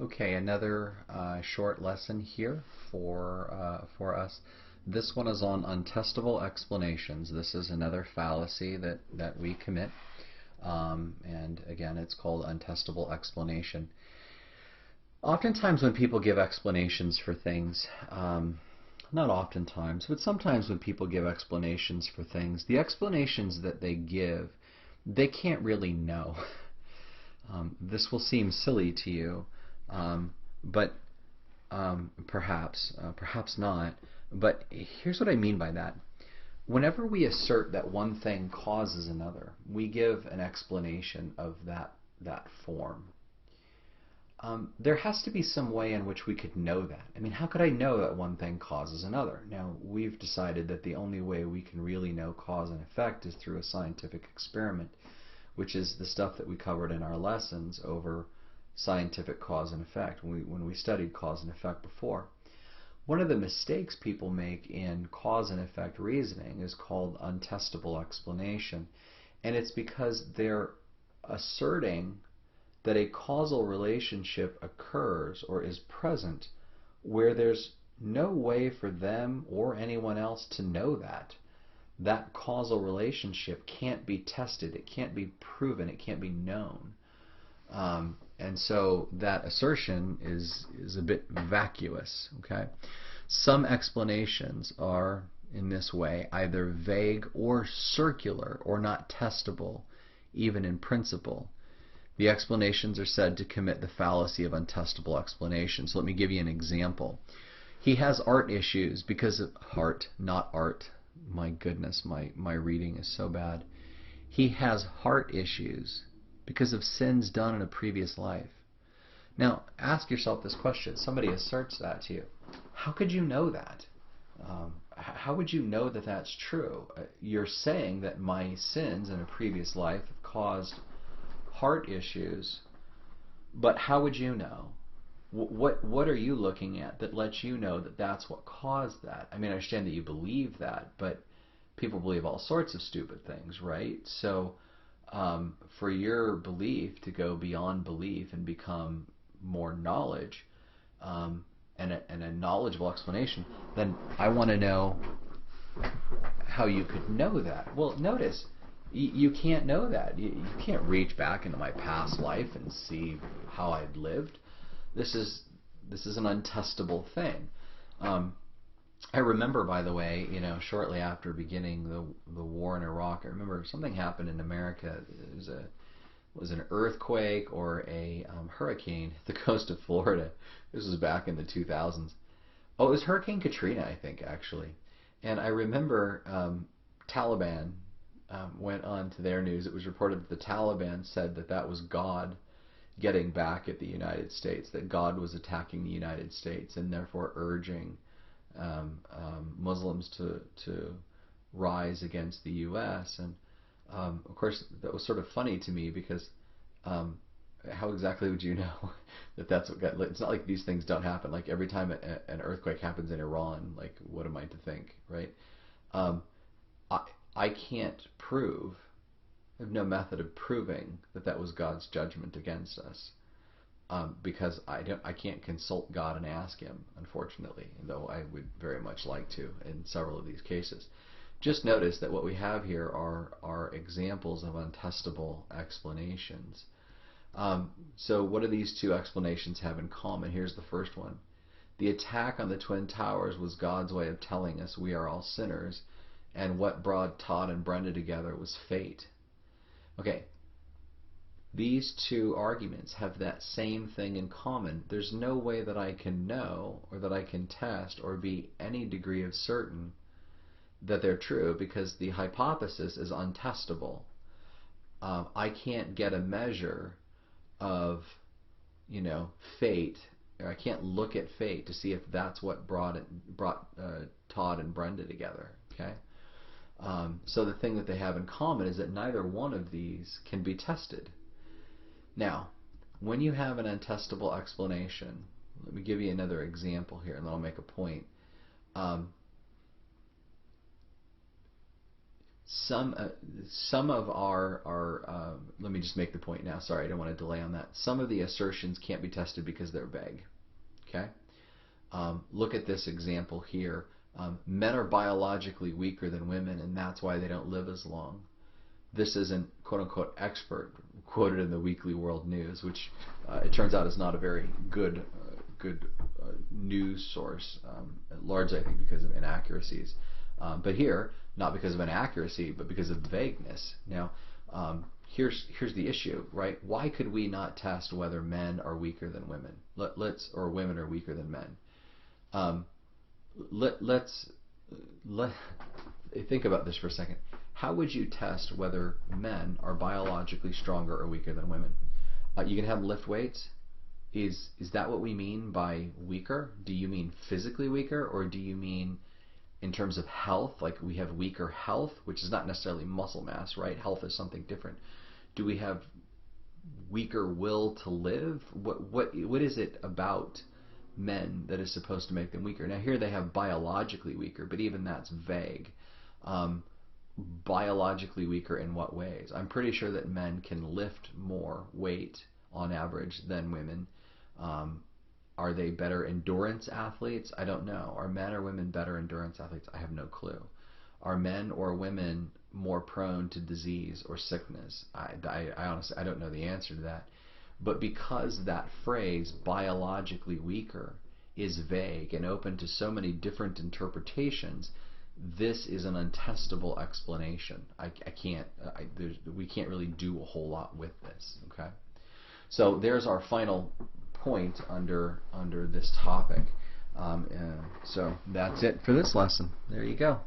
Okay, another short lesson here for us. This one is on untestable explanations. This is another fallacy that we commit. And again, it's called untestable explanation. Oftentimes when people give explanations for things, not oftentimes, but sometimes when people give explanations for things, the explanations that they give, they can't really know. This will seem silly to you, but perhaps not. But here's what I mean by that. Whenever we assert that one thing causes another, we give an explanation of that form. There has to be some way in which we could know that. I mean, how could I know that one thing causes another? Now, we've decided that the only way we can really know cause and effect is through a scientific experiment, which is the stuff that we covered in our lessons over scientific cause and effect when we studied cause and effect before. One of the mistakes people make in cause and effect reasoning is called untestable explanation, and it's because they're asserting that a causal relationship occurs or is present where there's no way for them or anyone else to know that. That causal relationship can't be tested, it can't be proven, it can't be known. And so that assertion is a bit vacuous. Okay? Some explanations are, in this way, either vague or circular or not testable, even in principle. The explanations are said to commit the fallacy of untestable explanation. So let me give you an example. He has art issues because of heart, not art. My goodness, my reading is so bad. He has heart issues because of sins done in a previous life. Now, ask yourself this question. Somebody asserts that to you. How could you know that? How would you know that that's true? You're saying that my sins in a previous life have caused heart issues, but how would you know? What are you looking at that lets you know that that's what caused that? I mean, I understand that you believe that, but people believe all sorts of stupid things, right? So for your belief to go beyond belief and become more knowledge and a knowledgeable explanation, then I want to know how you could know that. Well, notice, you can't know that. You can't reach back into my past life and see how I've lived. This is an untestable thing. I remember, by the way, shortly after beginning the war in Iraq, I remember something happened in America. It was an earthquake or a hurricane at the coast of Florida. This was back in the 2000s. Oh, it was Hurricane Katrina, I think, actually. And I remember Taliban went on to their news. It was reported that the Taliban said that was God getting back at the United States, that God was attacking the United States and therefore urging Muslims to rise against the U.S. And of course, that was sort of funny to me because how exactly would you know that that's what got? It's not like these things don't happen. Like every time an earthquake happens in Iran, like what am I to think, right? I can't prove. I have no method of proving that was God's judgment against us, because I can't consult God and ask Him, unfortunately, though I would very much like to in several of these cases. Just notice that what we have here are examples of untestable explanations. So what do these two explanations have in common? Here's the first one. The attack on the Twin Towers was God's way of telling us we are all sinners, and what brought Todd and Brenda together was fate. Okay, these two arguments have that same thing in common. There's no way that I can know or that I can test or be any degree of certain that they're true because the hypothesis is untestable. I can't get a measure of, fate, or I can't look at fate to see if that's what brought Todd and Brenda together. Okay. So the thing that they have in common is that neither one of these can be tested. Now, when you have an untestable explanation, let me give you another example here, and then I'll make a point. Some of our let me just make the point now. Sorry, I don't want to delay on that. Some of the assertions can't be tested because they're vague. Okay? Look at this example here. Men are biologically weaker than women, and that's why they don't live as long. This isn't quote-unquote expert quoted in the Weekly World News, which it turns out is not a very good news source, largely I think because of inaccuracies. But here, not because of inaccuracy, but because of vagueness. Now, here's the issue, right? Why could we not test whether men are weaker than women? Or women are weaker than men? Let's think about this for a second. How would you test whether men are biologically stronger or weaker than women? You can have them lift weights. Is that what we mean by weaker? Do you mean physically weaker, or do you mean in terms of health, like we have weaker health, which is not necessarily muscle mass, right? Health is something different. Do we have weaker will to live? What is it about men that is supposed to make them weaker? Now here they have biologically weaker, but even that's vague. Biologically weaker in what ways? I'm pretty sure that men can lift more weight on average than women. Are they better endurance athletes? I don't know. Are men or women better endurance athletes? I have no clue. Are men or women more prone to disease or sickness? I honestly, I don't know the answer to that. But because that phrase, biologically weaker, is vague and open to so many different interpretations, this is an untestable explanation. We can't really do a whole lot with this. Okay, so there's our final point under this topic. So that's it for this lesson. There you go.